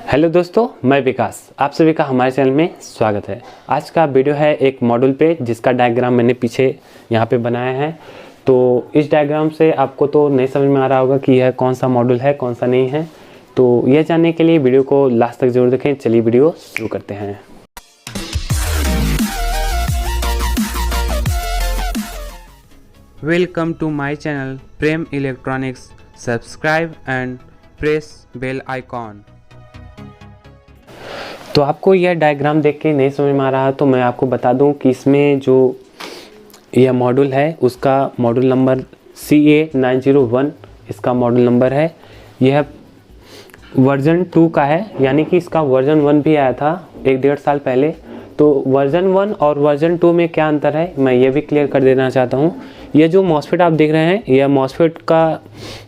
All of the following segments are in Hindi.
हेलो दोस्तों, मैं विकास, आप सभी का हमारे चैनल में स्वागत है। आज का वीडियो है एक मॉड्यूल पे जिसका डायग्राम मैंने पीछे यहाँ पे बनाया है। तो इस डायग्राम से आपको तो नहीं समझ में आ रहा होगा कि यह कौन सा मॉड्यूल है, कौन सा नहीं है। तो यह जानने के लिए वीडियो को लास्ट तक जरूर देखें। चलिए वीडियो शुरू करते हैं। Welcome to my channel Prem Electronics. Subscribe and press bell icon. तो आपको यह डायग्राम देख के नहीं समझ में आ रहा तो मैं आपको बता दूं कि इसमें जो यह मॉड्यूल है उसका मॉड्यूल नंबर CA901 इसका मॉड्यूल नंबर है। यह वर्जन 2 का है, यानी कि इसका वर्जन 1 भी आया था 1-1.5 साल पहले। तो वर्जन 1 और वर्जन 2 में क्या अंतर है मैं ये भी क्लियर कर देना चाहता हूँ। ये जो मॉसफेट आप देख रहे हैं, यह मॉसफेट का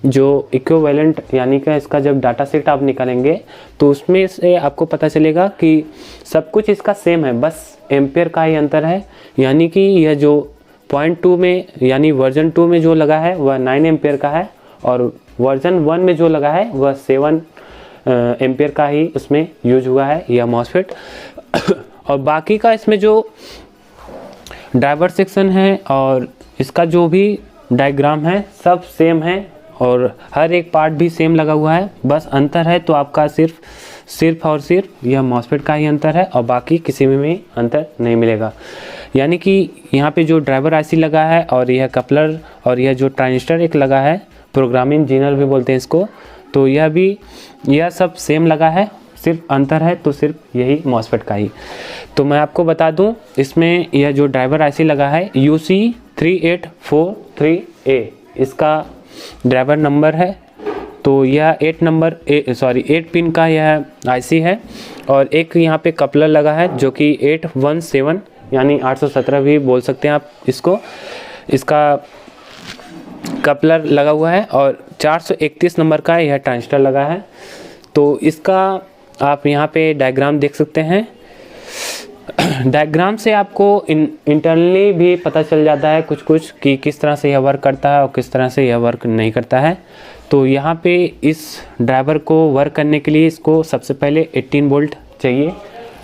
जो इक्विवेलेंट यानी कि इसका जब डाटा सेट आप निकालेंगे तो उसमें से आपको पता चलेगा कि सब कुछ इसका सेम है, बस एम्पेयर का ही अंतर है। यानी कि यह जो 0.2 में यानी वर्जन 2 में जो लगा है वह 9 एम्पेयर का है और वर्जन 1 में जो लगा है वह 7 एम्पेयर का ही उसमें यूज हुआ है यह मॉसफेट। और बाकी का इसमें जो ड्राइवर सेक्शन है और इसका जो भी डायग्राम है सब सेम है और हर एक पार्ट भी सेम लगा हुआ है। बस अंतर है तो आपका सिर्फ और सिर्फ यह मॉसफेट का ही अंतर है और बाकी किसी में भी अंतर नहीं मिलेगा। यानी कि यहाँ पे जो ड्राइवर आईसी लगा है और यह कपलर और यह जो ट्रांजिस्टर एक लगा है, प्रोग्रामिंग इंजीनियर भी बोलते हैं इसको, तो यह सब सेम लगा है। सिर्फ अंतर है तो सिर्फ यही मॉसफेट का ही। तो मैं आपको बता दूं, इसमें यह जो ड्राइवर आईसी लगा है UC3843A इसका ड्राइवर नंबर है। तो यह 8 पिन का यह आईसी है और एक यहाँ पे कपलर लगा है जो कि 817 यानी 817 भी बोल सकते हैं आप इसको। इसका कपलर लगा हुआ है और 431 नंबर का यह ट्रांजिस्टर लगा है। तो इसका आप यहाँ पे डायग्राम देख सकते हैं। डायग्राम से आपको इंटरनली भी पता चल जाता है कुछ कि किस तरह से यह वर्क करता है और किस तरह से यह वर्क नहीं करता है। तो यहाँ पे इस ड्राइवर को वर्क करने के लिए इसको सबसे पहले 18 वोल्ट चाहिए।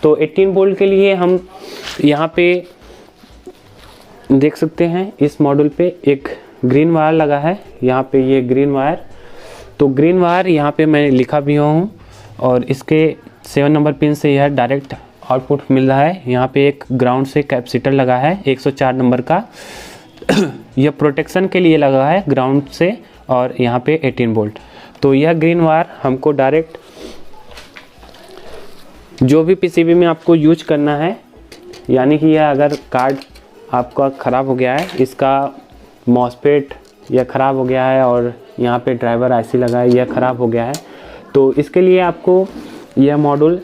तो 18 वोल्ट के लिए हम यहाँ पे देख सकते हैं इस मॉड्यूल पे एक ग्रीन वायर लगा है। यहाँ पे ये ग्रीन वायर, तो ग्रीन वायर यहाँ पे मैं लिखा भी हूँ और इसके 7 नंबर पिन से यह डायरेक्ट आउटपुट मिल रहा है। यहाँ पे एक ग्राउंड से कैपेसिटर लगा है 104 नंबर का यह प्रोटेक्शन के लिए लगा है ग्राउंड से, और यहाँ पे 18 वोल्ट। तो यह ग्रीन वायर हमको डायरेक्ट जो भी पीसीबी में आपको यूज करना है, यानी कि यह अगर कार्ड आपका ख़राब हो गया है, इसका मॉसफेट यह ख़राब हो गया है और यहाँ पे ड्राइवर आईसी लगा है यह ख़राब हो गया है, तो इसके लिए आपको यह मॉड्यूल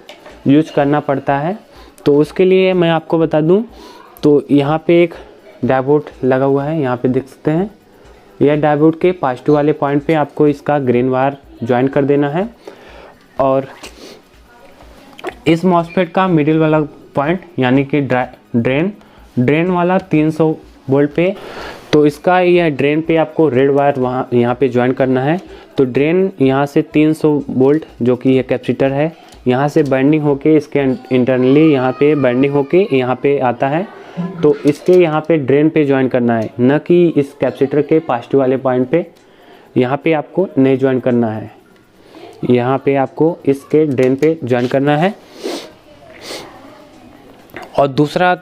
यूज करना पड़ता है। तो उसके लिए मैं आपको बता दूं, तो यहाँ पे एक डायोड लगा हुआ है, यहाँ पे देख सकते हैं। यह डायोड के पॉजिटिव वाले पॉइंट पे आपको इसका ग्रीन वायर ज्वाइन कर देना है और इस मॉसफेट का मिडिल वाला पॉइंट यानी कि ड्रेन वाला 300 वोल्ट पे, तो इसका यह ड्रेन पे आपको रेड वायर यहाँ पे ज्वाइन करना है। तो ड्रेन यहाँ से 300 वोल्ट जो कि यह कैपेसिटर है यहाँ से बाइंडिंग होके इसके इंटरनली यहाँ पे बाइंडिंग होके यहाँ पे आता है। तो इसके यहाँ पे ड्रेन पे ज्वाइन करना है, न कि इस कैपेसिटर के पॉजिटिव वाले पॉइंट पे। यहाँ पे आपको नहीं ज्वाइन करना है, यहाँ पे आपको इसके ड्रेन पे ज्वाइन करना है। और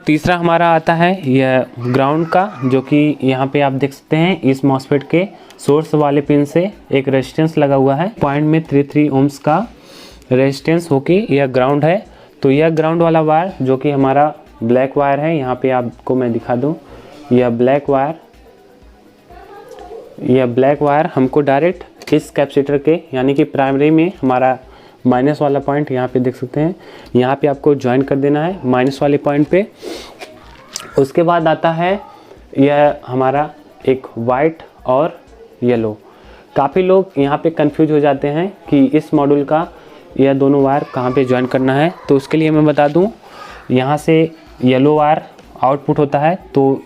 तीसरा हमारा आता है यह ग्राउंड का, जो कि यहाँ पे आप देख सकते हैं इस मॉसफेट के सोर्स वाले पिन से एक रेजिस्टेंस लगा हुआ है पॉइंट में 33 ओम्स का रेजिस्टेंस होके यह ग्राउंड है। तो यह ग्राउंड वाला वायर जो कि हमारा ब्लैक वायर है, यहाँ पे आपको मैं दिखा दूँ, यह ब्लैक वायर हमको डायरेक्ट इस कैपेसिटर के यानी कि प्राइमरी में हमारा माइनस वाला पॉइंट यहाँ पे देख सकते हैं, यहाँ पे आपको ज्वाइन कर देना है माइनस वाले पॉइंट पे। उसके बाद आता है यह हमारा एक वाइट और येलो। काफ़ी लोग यहाँ पे कंफ्यूज हो जाते हैं कि इस मॉड्यूल का यह दोनों वायर कहाँ पे ज्वाइन करना है। तो उसके लिए मैं बता दूँ, यहाँ से येलो वायर आउटपुट होता है। तो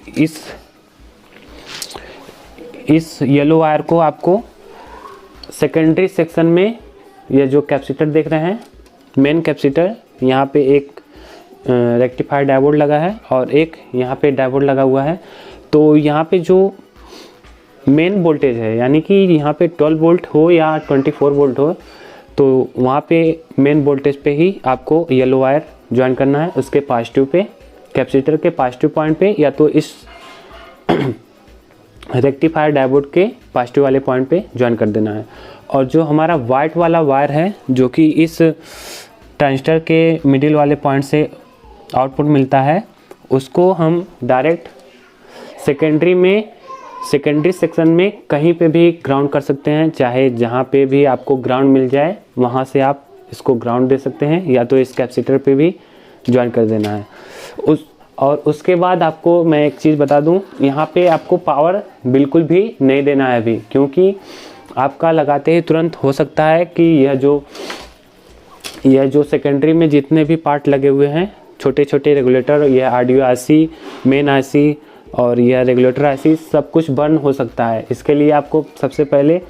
इस येलो वायर को आपको सेकेंडरी सेक्शन में ये जो कैपेसिटर देख रहे हैं मेन कैपेसिटर, यहाँ पे एक रेक्टिफायर डायोड लगा है और एक यहाँ पे डायोड लगा हुआ है। तो यहाँ पे जो मेन वोल्टेज है, यानी कि यहाँ पे 12 वोल्ट हो या 24 वोल्ट हो, तो वहाँ पे मेन वोल्टेज पे ही आपको येलो वायर ज्वाइन करना है, उसके पॉजिटिव पे, कैपेसिटर के पॉजिटिव पॉइंट पे, या तो इस रेक्टिफायर डायोड के पॉजिटिव वाले पॉइंट पे ज्वाइन कर देना है। और जो हमारा वाइट वाला वायर है, जो कि इस ट्रांजिस्टर के मिडिल वाले पॉइंट से आउटपुट मिलता है, उसको हम डायरेक्ट सेकेंडरी सेक्शन में कहीं पे भी ग्राउंड कर सकते हैं। चाहे जहाँ पे भी आपको ग्राउंड मिल जाए वहाँ से आप इसको ग्राउंड दे सकते हैं, या तो इस कैपेसिटर पे भी ज्वाइन कर देना है। और उसके बाद आपको मैं एक चीज़ बता दूं, यहाँ पे आपको पावर बिल्कुल भी नहीं देना है अभी, क्योंकि आपका लगाते ही तुरंत हो सकता है कि यह जो सेकेंडरी में जितने भी पार्ट लगे हुए हैं, छोटे छोटे रेगुलेटर, यह ऑडियो आईसी, मेन आईसी और यह रेगुलेटर आईसी, सब कुछ बर्न हो सकता है। इसके लिए आपको सबसे पहले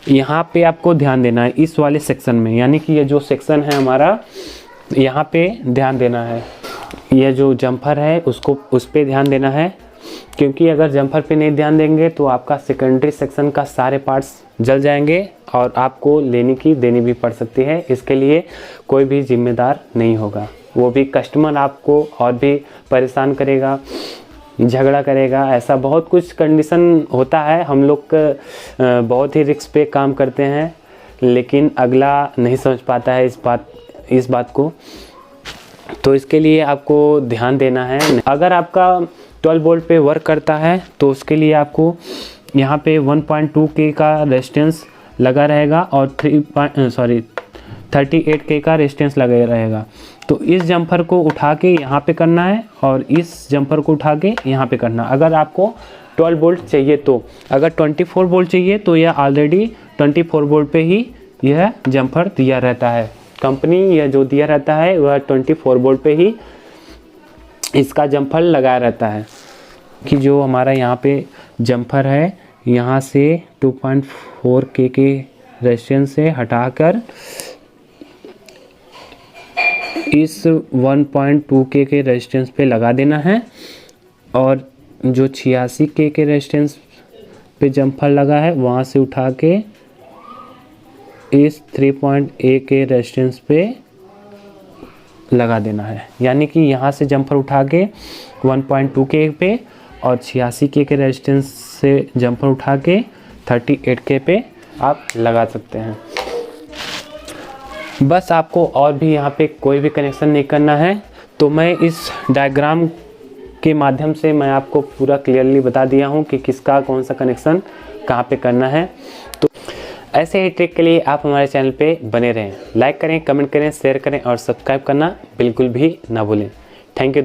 यहाँ पे आपको ध्यान देना है, इस वाले सेक्शन में, यानी कि ये जो सेक्शन है हमारा, यहाँ पे ध्यान देना है। यह जो जम्पर है उसको उस पर ध्यान देना है, क्योंकि अगर जम्पर पे नहीं ध्यान देंगे तो आपका सेकेंडरी सेक्शन का सारे पार्ट्स जल जाएंगे और आपको देनी भी पड़ सकती है। इसके लिए कोई भी जिम्मेदार नहीं होगा, वो भी कस्टमर आपको और भी परेशान करेगा, झगड़ा करेगा, ऐसा बहुत कुछ कंडीशन होता है। हम लोग बहुत ही रिस्क पे काम करते हैं, लेकिन अगला नहीं समझ पाता है इस बात को। तो इसके लिए आपको ध्यान देना है। अगर आपका 12 वोल्ट पे वर्क करता है तो उसके लिए आपको यहाँ पे 1.2K का रेजिस्टेंस लगा रहेगा और 38K का रेजिस्टेंस लगा रहेगा। तो इस जम्पर को उठा के यहाँ पे करना है और इस जम्पर को उठा के यहाँ पे करना। अगर आपको 12 वोल्ट चाहिए तो, अगर 24 वोल्ट चाहिए तो यह ऑलरेडी 24 वोल्ट पे ही यह जम्पर दिया रहता है। कंपनी यह जो दिया रहता है वह 24 वोल्ट पे ही इसका जम्पर लगाया रहता है। कि जो हमारा यहाँ पे जम्पर है, यहाँ से 2.4K के रेजिस्टेंस से हटाकर इस 1.2K के रेजिस्टेंस पे लगा देना है, और जो 86K के रेजिस्टेंस पे जम्पर लगा है वहाँ से उठा के इस 3.8 के रेजिस्टेंस पे लगा देना है। यानी कि यहाँ से जम्पर उठा के 1.2K पे और 86K के रेजिस्टेंस से जम्पर उठा के 38K पे आप लगा सकते हैं। बस आपको और भी यहाँ पे कोई भी कनेक्शन नहीं करना है। तो मैं इस डायग्राम के माध्यम से मैं आपको पूरा क्लियरली बता दिया हूँ कि किसका कौन सा कनेक्शन कहाँ पे करना है। तो ऐसे ही ट्रिक के लिए आप हमारे चैनल पे बने रहें, लाइक करें, कमेंट करें, शेयर करें और सब्सक्राइब करना बिल्कुल भी ना भूलें। Thank you.